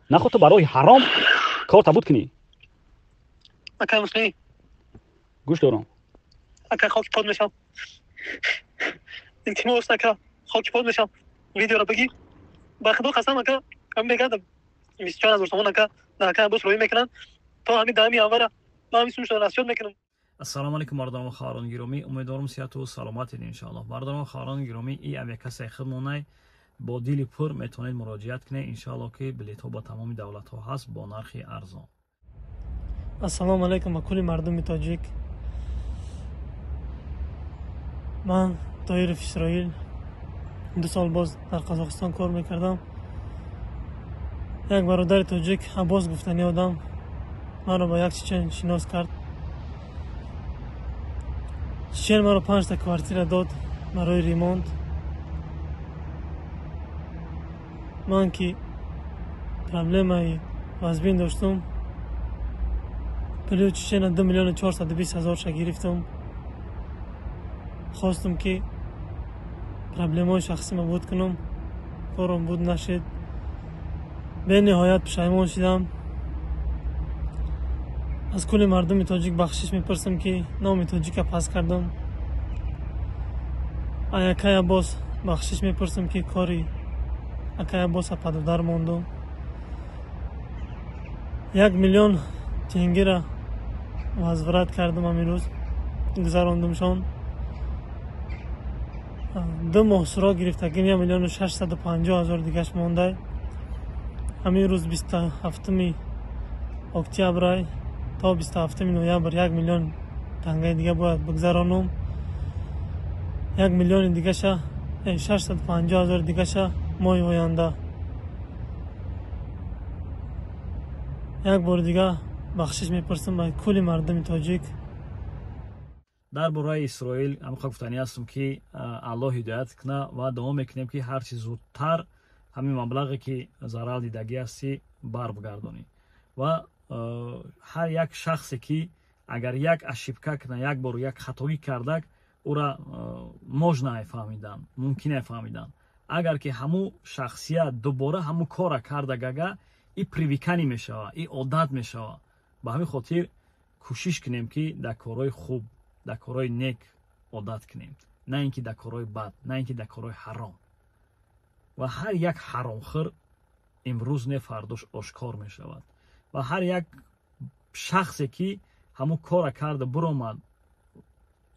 نخود تو برای حرام کار تبود کنی. اکا مسلمی گوش دارم. اکا خاک پاد میشم. التماس اکا خاک پاد میشم. ویدیو را بگی. با خدا قسم اکا هم بگردم. 24000 تومان اکا اکا بس روی میکنن. تا همین دامی آوره. ما همین سوش راسیون میکنم. السلام علیکم مردم و خواهران گرامی، امیدوارم صحت و سلامتین ان شاء الله. مردم و خواهران گرامی، این یک کسی خودمونه با دل پر میتونید مراجعت کنید ان شاء الله که بلیط ها با تمام دولت ها هست با نرخ ارزان. السلام علیکم و کل مردم تاجیک. من طاهر اسرائیل 2 سال باز در قزاقستان کار میکردم. یک برادر تاجیک عباس گفتنی آدم من را با یک چچن شناس کرد. چچن مرا 5 تا کوارتیر داد برای ریموند. من که پرابلم وزبین داشتم پلیو چچن 2,420,000 شا گرفتم. خواستم که پرابلم های شخصی ما بود کنم، کارم بود نشد. به نهایت پشیمان شدم. از کل مردم تاجیک بخشش میپرسم که نام تاجیک پس کردم. اکای عباس بخشش میپرسم که کاری اکای عباس پدر ماندم. 1 میلیون تنگی را وزورت کردم امروز گذراندمشان. 2 ماه سراغ گرفتگی 1,650,000 دیگهش مانده. همین روز 27 اکتبر تا 27 نوامبر 1 میلیون تنگه دیگه باید بگذرانم. 1 میلیون دیگه شه 650,000 دیگه شه ماه آینده. یک بار دیگه بخشش میپرسم به کل مردم تاجیک. در برای اسرائیل هم گفتنی هستم که الله هدایت کنه و دوام میکنیم که هر چی زودتر همین مبلغی که ضرر دیدگی هستی بر بگردانی و هر یک شخصی که اگر یک اشیبکه کنه، یک بار یک خطایی کرده او را можна فهمیدن، ممکنه فهمیدن. اگر که همو شخصیت دوباره همو کار کرده گگه این پریویکنی میشوه، این عادت میشوه. به همین خاطر کوشش کنیم که در کارهای خوب، در کارهای نیک عادت کنیم، نه اینکه در کارهای بد، نه اینکه در کارهای حرام. و هر یک حرامخور امروز نه فرداش آشکار می شود. و هر یک شخصی که همون کار کرده برآمد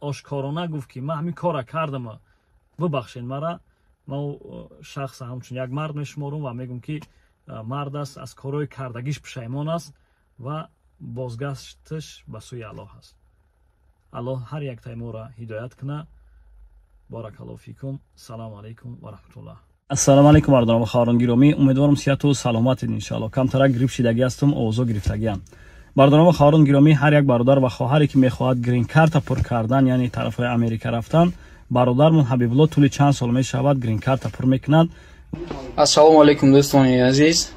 آشکارانه گفت که من همین کار کردم ببخشید مرا، ما شخص همچون یک مرد میشمارم و میگم که مرد است، از کارهای کردگیش پشیمان است و بازگشتش به سوی الله است. الله هر یک تای را هدایت کنه. بارک الله فیکم. سلام علیکم و رحمت الله. السلام علیکم مردم و خواهران گرامی، امیدوارم صحت و سلامتید ان شاء الله. کمترک گریپ شدگی هستم، اوضاع گرفتگی ام. مردم و خواهران گرامی، هر یک برادر و خواهری که میخواهد گرین کارت پر کردن یعنی طرف امریکا رفتن، برادرمون حبیب الله طول چند سال میشود گرین کارت پر میکند. السلام علیکم دوستان عزیز.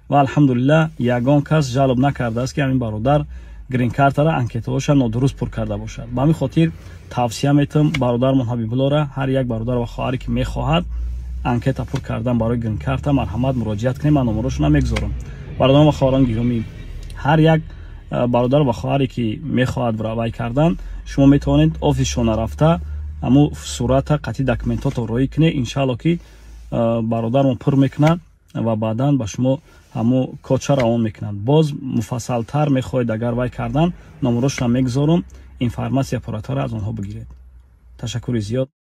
و الحمدلله یگان کس جلب نکرده است که همین برادر گرین کارت را انکیتاش نادرست پر کرده باشد. به همین خاطر توصیه میتم برادرمون حبیب الله را هر یک برادر و خواهری که میخواهد انکیت پر کردن برای گرین کارت مرحمت مراجعت کنیم. من نمره‌اش نمیگذارم. برادران و خواهران گرامی، هر یک برادر و خواهری که میخواهد برای کردن، شما میتونید آفیسشون رفته همو صورت قطعی دکومنتات رو روی کنید. ان شاء الله که برادرمون پر میکنه و بعداً به شما همو کوچه روان میکنند. باز مفصل تر میخواهید اگر وای کردن، نمره‌اش نمیگذارم، اینفورماسیون پراتر از اونها بگیرید. تشکر زیاد.